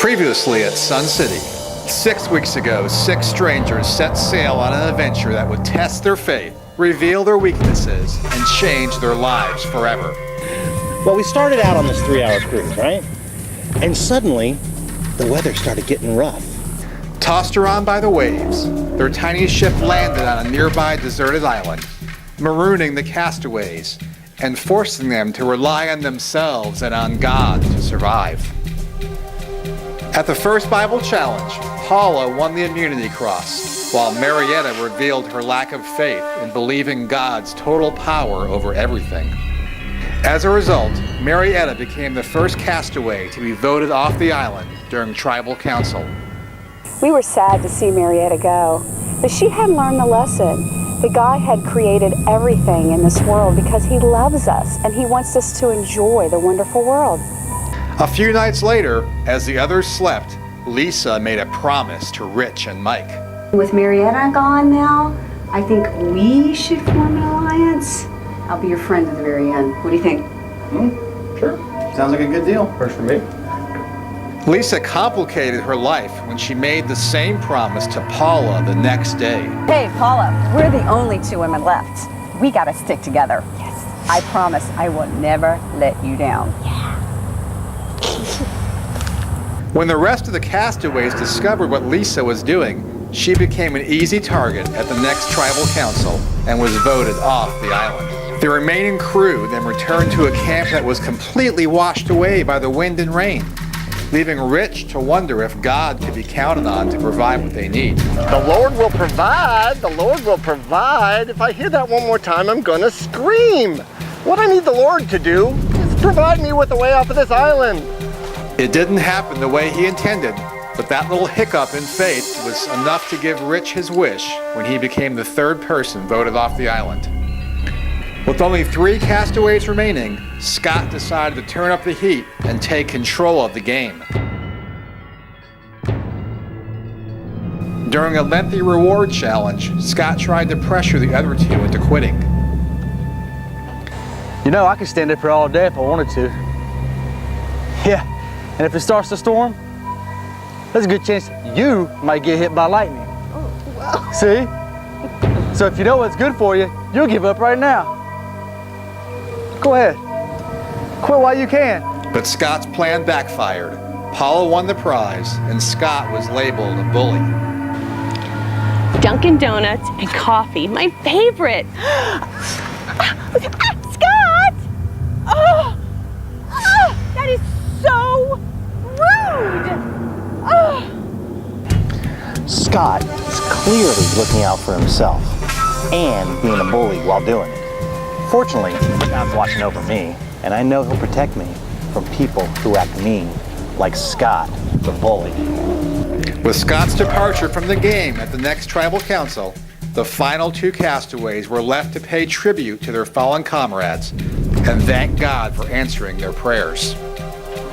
Previously at Sun City. 6 weeks ago, 6 strangers set sail on an adventure that would test their faith, reveal their weaknesses, and change their lives forever. Well, we started out on this 3-hour cruise, right? And suddenly, the weather started getting rough. Tossed around by the waves, their tiny ship landed on a nearby deserted island, marooning the castaways and forcing them to rely on themselves and on God to survive. At the first Bible challenge, Paula won the immunity cross, while Marietta revealed her lack of faith in believing God's total power over everything. As a result, Marietta became the first castaway to be voted off the island during tribal council. We were sad to see Marietta go, but she had learned the lesson that God had created everything in this world because He loves us and He wants us to enjoy the wonderful world. A few nights later, as the others slept, Lisa made a promise to Rich and Mike. With Marietta gone now, I think we should form an alliance. I'll be your friend at the very end. What do you think? Sure. Sounds like a good deal. Works for me. Lisa complicated her life when she made the same promise to Paula the next day. Hey, Paula, we're the only 2 women left. We gotta stick together. Yes. I promise I will never let you down. Yeah. When the rest of the castaways discovered what Lisa was doing, she became an easy target at the next tribal council and was voted off the island. The remaining crew then returned to a camp that was completely washed away by the wind and rain, leaving Rich to wonder if God could be counted on to provide what they need. The Lord will provide, the Lord will provide. If I hear that one more time, I'm gonna scream. What I need the Lord to do is provide me with a way off of this island. It didn't happen the way he intended, but that little hiccup in faith was enough to give Rich his wish when he became the 3rd person voted off the island. With only 3 castaways remaining, Scott decided to turn up the heat and take control of the game. During a lengthy reward challenge, Scott tried to pressure the other 2 into quitting. You know, I could stand up here all day if I wanted to. Yeah, and if it starts to storm, there's a good chance you might get hit by lightning. Oh, wow. See? So if you know what's good for you, you'll give up right now. Go ahead. Quit while you can. But Scott's plan backfired. Paula won the prize, and Scott was labeled a bully. Dunkin' Donuts and coffee, my favorite. Scott! Oh, that is so rude. Scott is clearly looking out for himself and being a bully while doing it. Fortunately, God's watching over me, and I know He'll protect me from people who act mean, like Scott, the bully. With Scott's departure from the game at the next tribal council, the final 2 castaways were left to pay tribute to their fallen comrades and thank God for answering their prayers.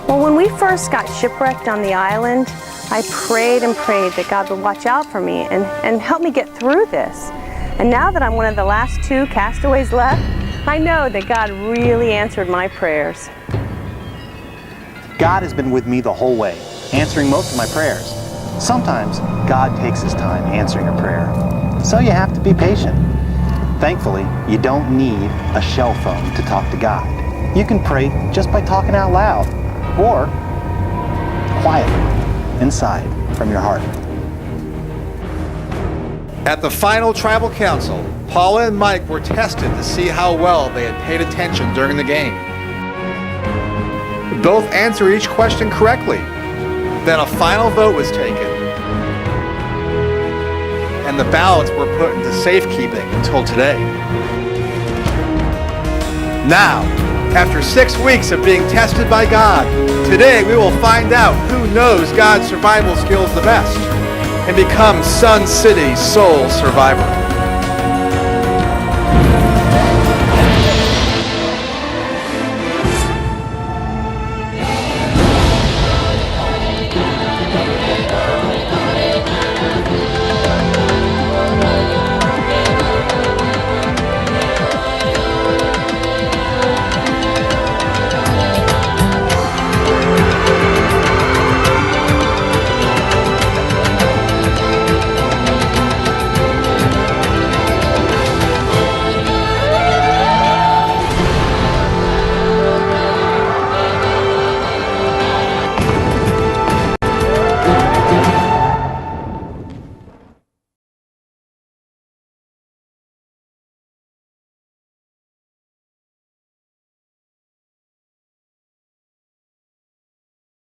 Well, when we first got shipwrecked on the island, I prayed and prayed that God would watch out for me and help me get through this. And now that I'm one of the last 2 castaways left, I know that God really answered my prayers. God has been with me the whole way, answering most of my prayers. Sometimes God takes His time answering a prayer, so you have to be patient. Thankfully, you don't need a cell phone to talk to God. You can pray just by talking out loud, or quietly, inside, from your heart. At the final tribal council, Paula and Mike were tested to see how well they had paid attention during the game. Both answered each question correctly. Then a final vote was taken, and the ballots were put into safekeeping until today. Now, after 6 weeks of being tested by God, today we will find out who knows God's survival skills the best and become Sun City's sole survivor.